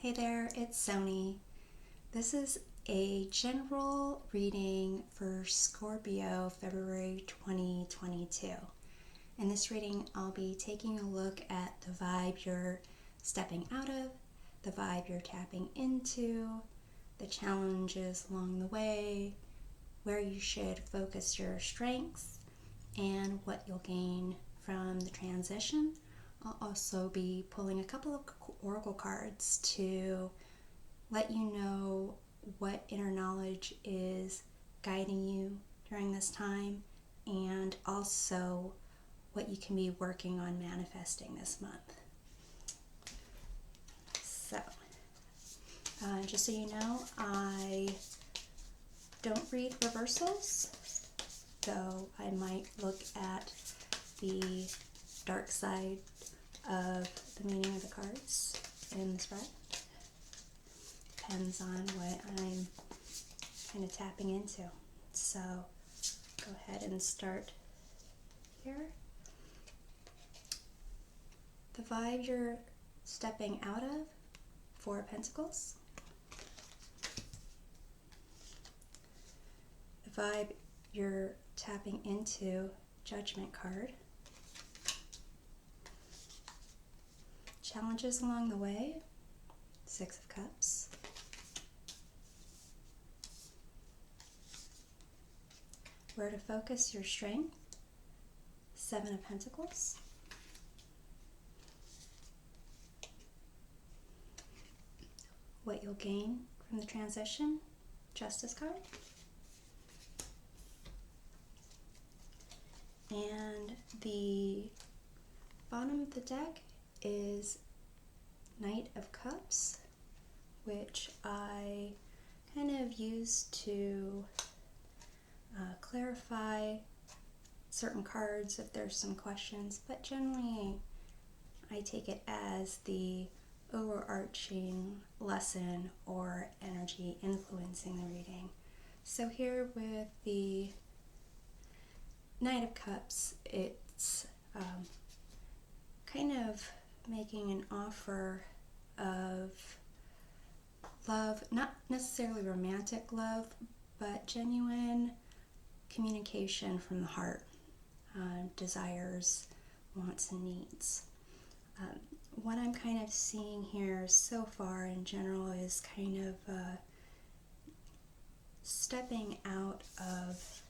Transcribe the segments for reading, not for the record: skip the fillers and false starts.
Hey there, it's Sony. This is a general reading for Scorpio, February 2022. In this reading, I'll be taking a look at the vibe you're stepping out of, the vibe you're tapping into, the challenges along the way, where you should focus your strengths, and what you'll gain from the transition. I'll also be pulling a couple of oracle cards to let you know what inner knowledge is guiding you during this time, and also what you can be working on manifesting this month. So, just so you know, I don't read reversals, so I might look at the dark side of the meaning of the cards in the spread. Depends on what I'm kind of tapping into. So go ahead and start here. The vibe you're stepping out of, Four of Pentacles. The vibe you're tapping into, Judgment card. Challenges along the way, Six of Cups. Where to focus your strength, Seven of Pentacles. What you'll gain from the transition, Justice card. And the bottom of the deck is Knight of Cups, which I kind of use to clarify certain cards if there's some questions, but generally I take it as the overarching lesson or energy influencing the reading. So here with the Knight of Cups, it's kind of making an offer of love, not necessarily romantic love, but genuine communication from the heart, desires, wants, and needs. What I'm kind of seeing here so far in general is kind of stepping out of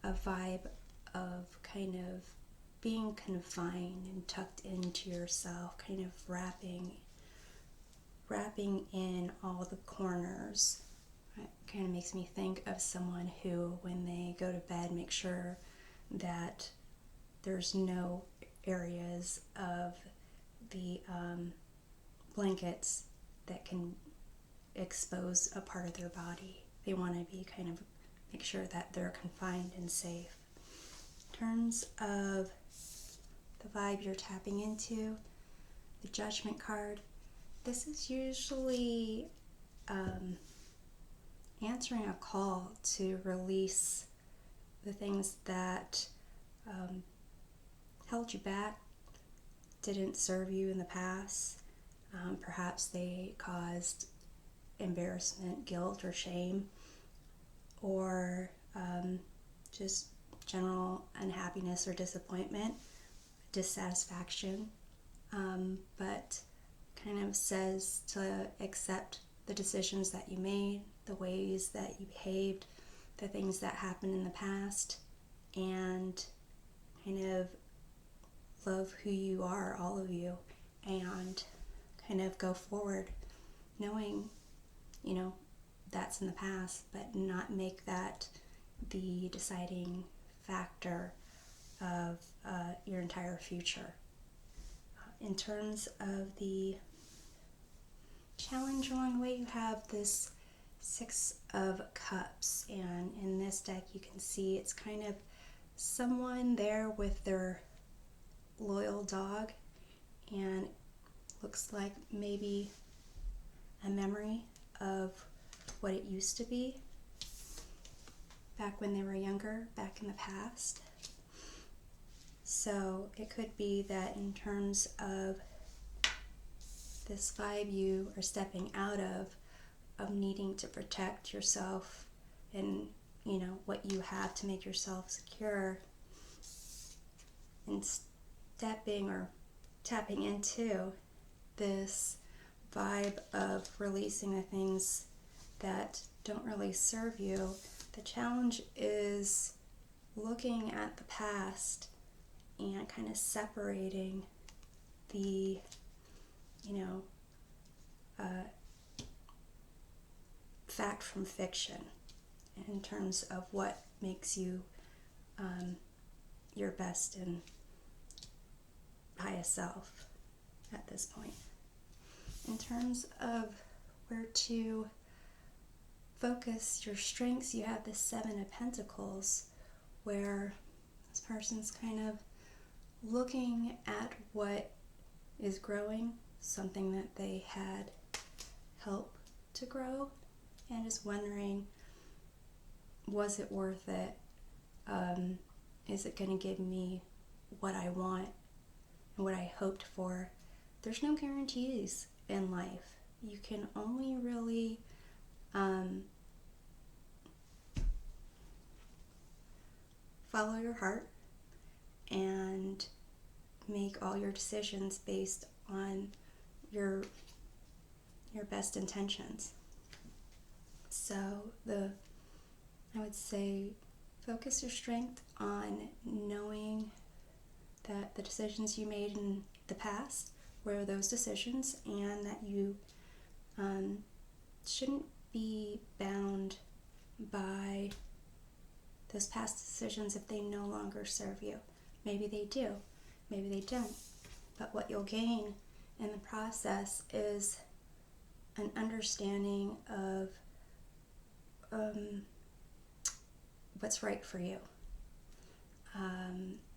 a vibe of kind of being confined and tucked into yourself, kind of wrapping in all the corners. It kind of makes me think of someone who, when they go to bed, make sure that there's no areas of the blankets that can expose a part of their body. They want to be kind of make sure that they're confined and safe. In terms of the vibe you're tapping into, the Judgment card, this is usually answering a call to release the things that held you back, didn't serve you in the past. Perhaps they caused embarrassment, guilt, or shame, or just general unhappiness or disappointment, dissatisfaction, but kind of says to accept the decisions that you made, the ways that you behaved, the things that happened in the past, and kind of love who you are, all of you, and kind of go forward knowing, that's in the past, but not make that the deciding factor of your entire future. In terms of the challenge along the way, you have this Six of Cups, and in this deck you can see it's kind of someone there with their loyal dog, and looks like maybe a memory of what it used to be back when they were younger, back in the past. So it could be that in terms of this vibe you are stepping out of needing to protect yourself and, you know, what you have to make yourself secure, and stepping or tapping into this vibe of releasing the things that don't really serve you. The challenge is looking at the past and kind of separating the, you know, fact from fiction in terms of what makes you your best and highest self at this point. In terms of where to focus your strengths, you have the Seven of Pentacles, where this person's kind of looking at what is growing, something that they had help to grow, and just wondering, was it worth it? Is it going to give me what I want and what I hoped for? There's no guarantees in life. You can only really follow your heart and make all your decisions based on your best intentions. So I would say focus your strength on knowing that the decisions you made in the past were those decisions, and that you shouldn't be bound by those past decisions if they no longer serve you. Maybe they do, maybe they don't. But what you'll gain in the process is an understanding of what's right for you.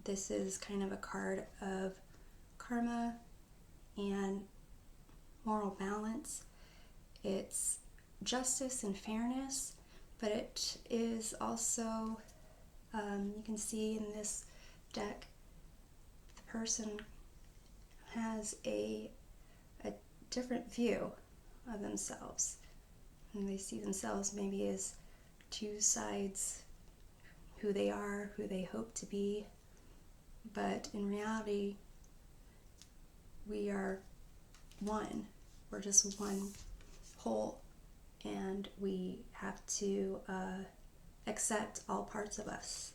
This is kind of a card of karma and moral balance. It's justice and fairness, but it is also, you can see in this deck, the person has a different view of themselves, and they see themselves maybe as two sides, who they are, who they hope to be, but in reality we are one. We're just one whole, and we have to accept all parts of us.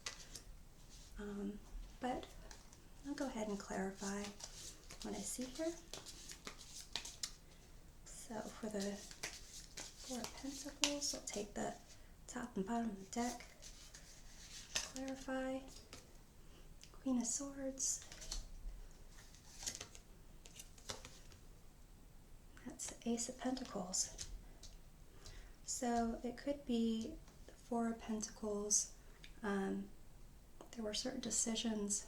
But I'll go ahead and clarify what I see here. So for the Four of Pentacles, I'll take the top and bottom of the deck. Clarify. Queen of Swords. That's the Ace of Pentacles. So it could be the Four of Pentacles. There were certain decisions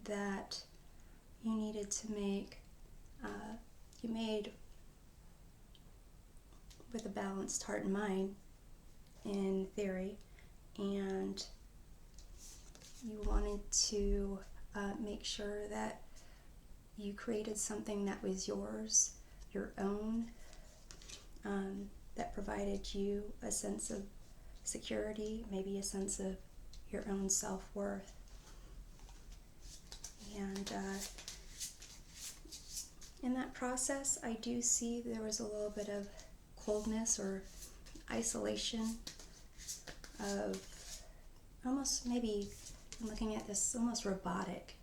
that you needed to make. You made with a balanced heart and mind, in theory, and you wanted to make sure that you created something that was yours, your own, that provided you a sense of security, maybe a sense of your own self-worth. And in that process, I do see there was a little bit of coldness or isolation, of almost, maybe I'm looking at this almost robotic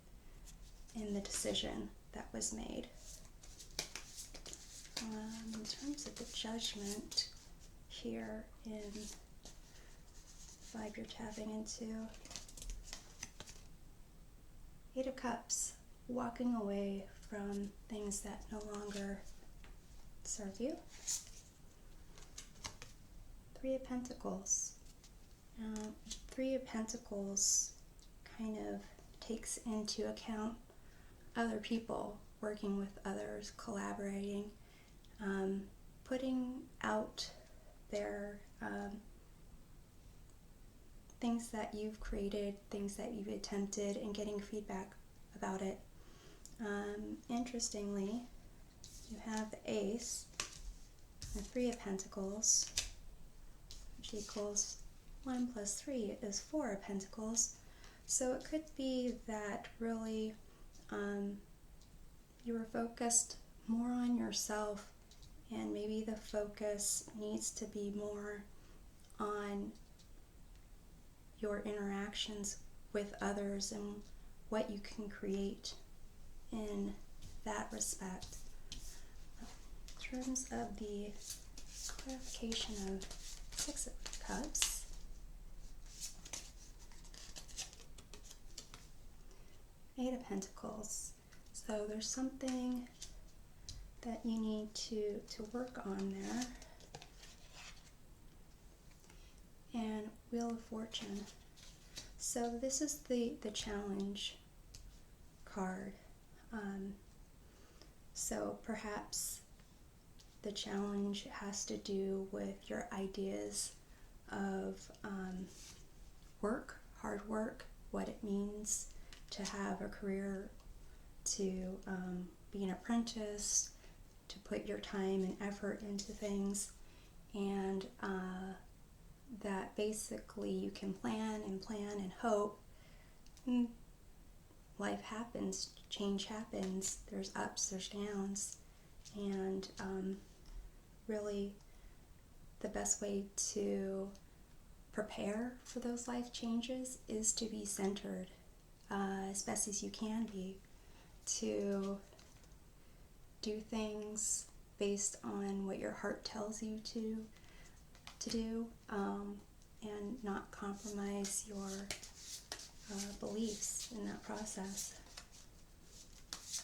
in the decision that was made. In terms of the Judgment here in vibe you're tapping into, Eight of Cups, walking away from things that no longer serve you. Three of Pentacles. Three of Pentacles kind of takes into account other people, working with others, collaborating, putting out their things that you've created, things that you've attempted, and getting feedback about it. Interestingly, you have the Ace, the Three of Pentacles, which equals 1 plus 3 is 4 of Pentacles. So it could be that really you were focused more on yourself, and maybe the focus needs to be more on your interactions with others and what you can create in that respect. In terms of the clarification of Six of Cups, Eight of Pentacles. So there's something that you need to work on there. And Wheel of Fortune. So this is the challenge card. So perhaps the challenge has to do with your ideas of work, hard work, what it means to have a career, to be an apprentice, to put your time and effort into things, and that basically you can plan and hope. And life happens, change happens, there's ups, there's downs, and really the best way to prepare for those life changes is to be centered as best as you can be, to do things based on what your heart tells you to do, and not compromise your beliefs in that process.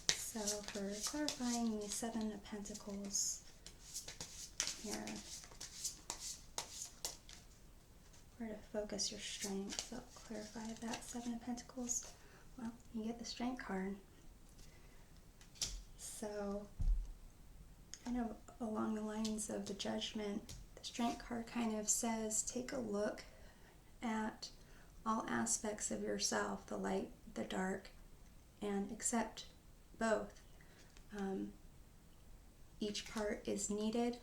So for clarifying the Seven of Pentacles here, where to focus your strength. So clarify that Seven of Pentacles. Well, you get the Strength card. So kind of along the lines of the Judgment, the Strength card kind of says take a look at all aspects of yourself, the light, the dark, and accept both. Each part is needed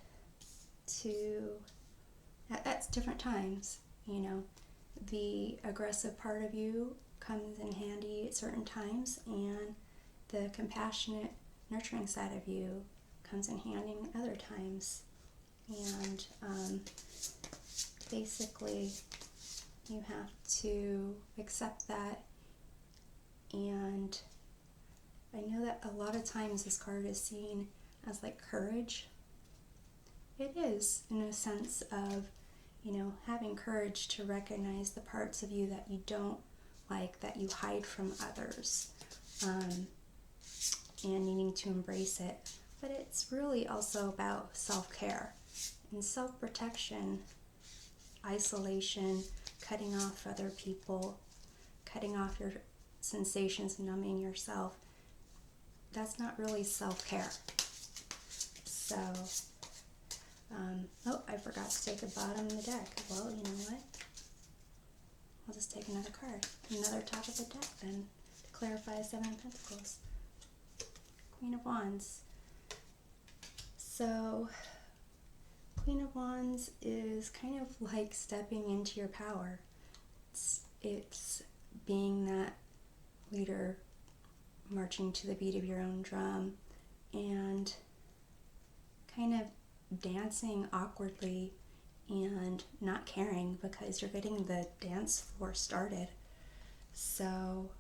at different times. You know, the aggressive part of you comes in handy at certain times, and the compassionate, nurturing side of you comes in handy at other times. And basically you have to accept that. And I know that a lot of times this card is seen as like courage. It is, in a sense of, you know, having courage to recognize the parts of you that you don't like, that you hide from others, and needing to embrace it. But it's really also about self-care and self-protection, isolation, cutting off other people, cutting off your sensations, numbing yourself. That's not really self-care. So, oh, I forgot to take the bottom of the deck. Well, you know what? I'll just take another card. Another top of the deck then, to clarify Seven of Pentacles. Queen of Wands. So, Queen of Wands is kind of like stepping into your power. It's being that leader, marching to the beat of your own drum, and kind of dancing awkwardly and not caring because you're getting the dance floor started. So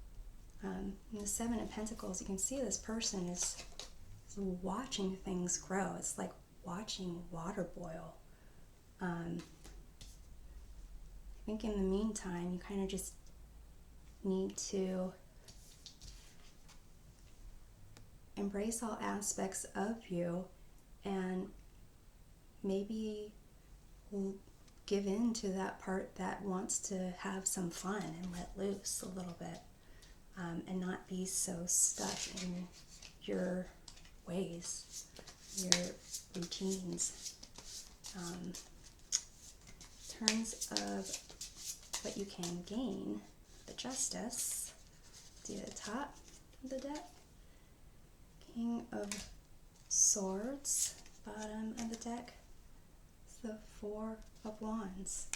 in the Seven of Pentacles, you can see this person is watching things grow. It's like watching water boil. I think in the meantime, you kind of just need to embrace all aspects of you, and maybe give in to that part that wants to have some fun and let loose a little bit, and not be so stuck in your ways, your routines. In terms of what you can gain, the Justice, to the top of the deck, King of Swords, bottom of the deck, the Four of Wands.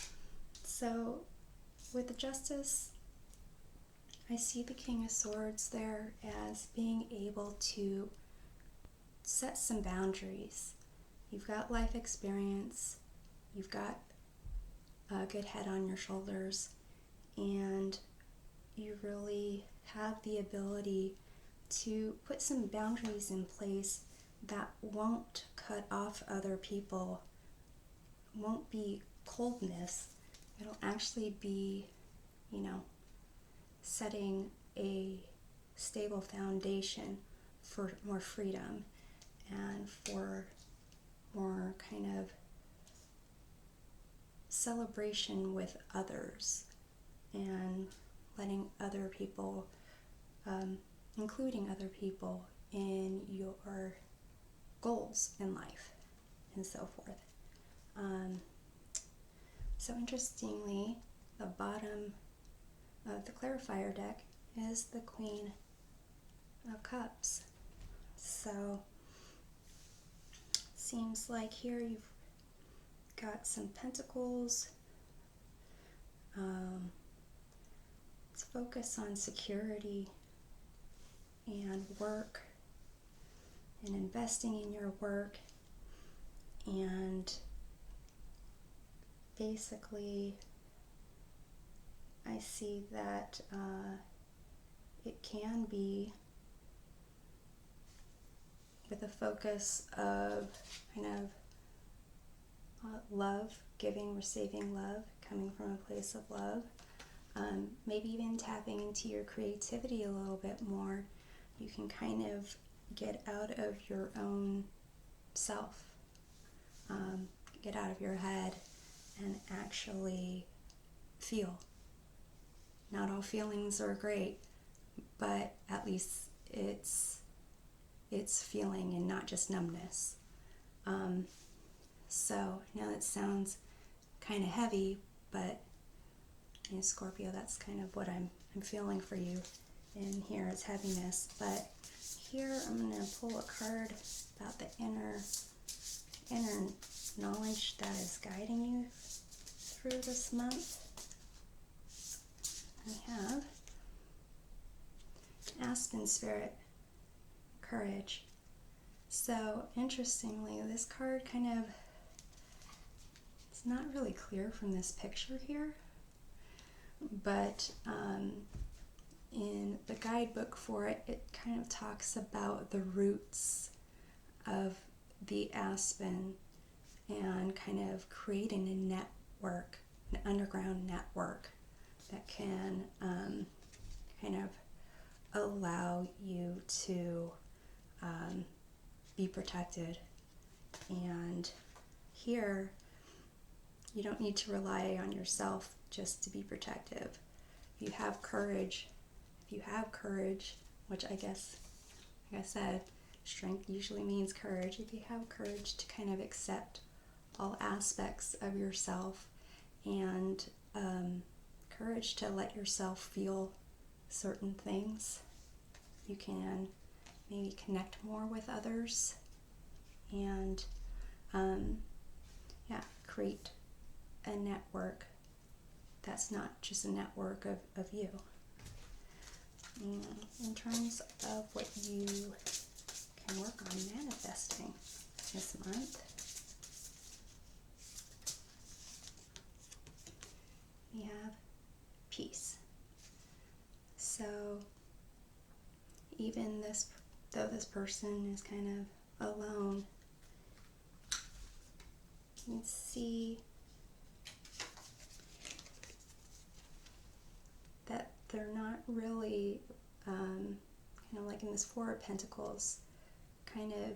So with the Justice, I see the King of Swords there as being able to set some boundaries. You've got life experience, you've got a good head on your shoulders, and you really have the ability to put some boundaries in place that won't cut off other people, won't be coldness. It'll actually be, setting a stable foundation for more freedom and for more kind of celebration with others, and letting other people, including other people in your goals in life and so forth. So interestingly, the bottom of the clarifier deck is the Queen of Cups. So seems like here you've got some pentacles. Let's focus on security and work and investing in your work, and basically I see that it can be with a focus of kind of love, giving, receiving love, coming from a place of love. Maybe even tapping into your creativity a little bit more. You can kind of get out of your own self, get out of your head and actually feel. Not all feelings are great, but at least it's feeling and not just numbness. So I know it sounds kind of heavy, but in Scorpio, that's kind of what I'm feeling for you in here is heaviness. But here I'm going to pull a card about the inner knowledge that is guiding you through this month. We have Aspen Spirit, Courage. So interestingly, this card kind of, it's not really clear from this picture here, but in the guidebook for it, it kind of talks about the roots of the aspen and kind of creating a network, an underground network that can kind of allow you to be protected. And here, you don't need to rely on yourself just to be protective. If you have courage, which I guess, like I said, strength usually means courage. If you have courage to kind of accept all aspects of yourself and courage to let yourself feel certain things, you can maybe connect more with others and create a network that's not just a network of you. And in terms of what you can work on manifesting this month, we have peace. So even though this person is kind of alone, you can see that they're not really, kind of like in this Four of Pentacles, kind of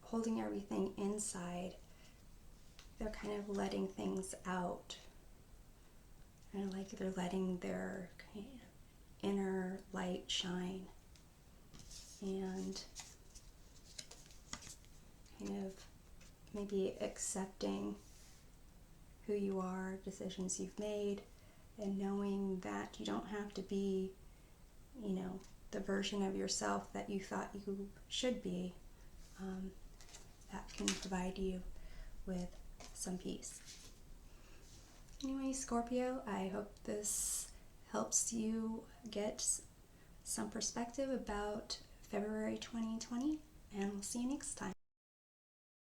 holding everything inside. They're kind of letting things out. Kind of like they're letting their kind of inner light shine. And kind of maybe accepting who you are, decisions you've made, and knowing that you don't have to be, the version of yourself that you thought you should be. that can provide you with some peace. Anyway, Scorpio, I hope this helps you get some perspective about February 2020, and we'll see you next time.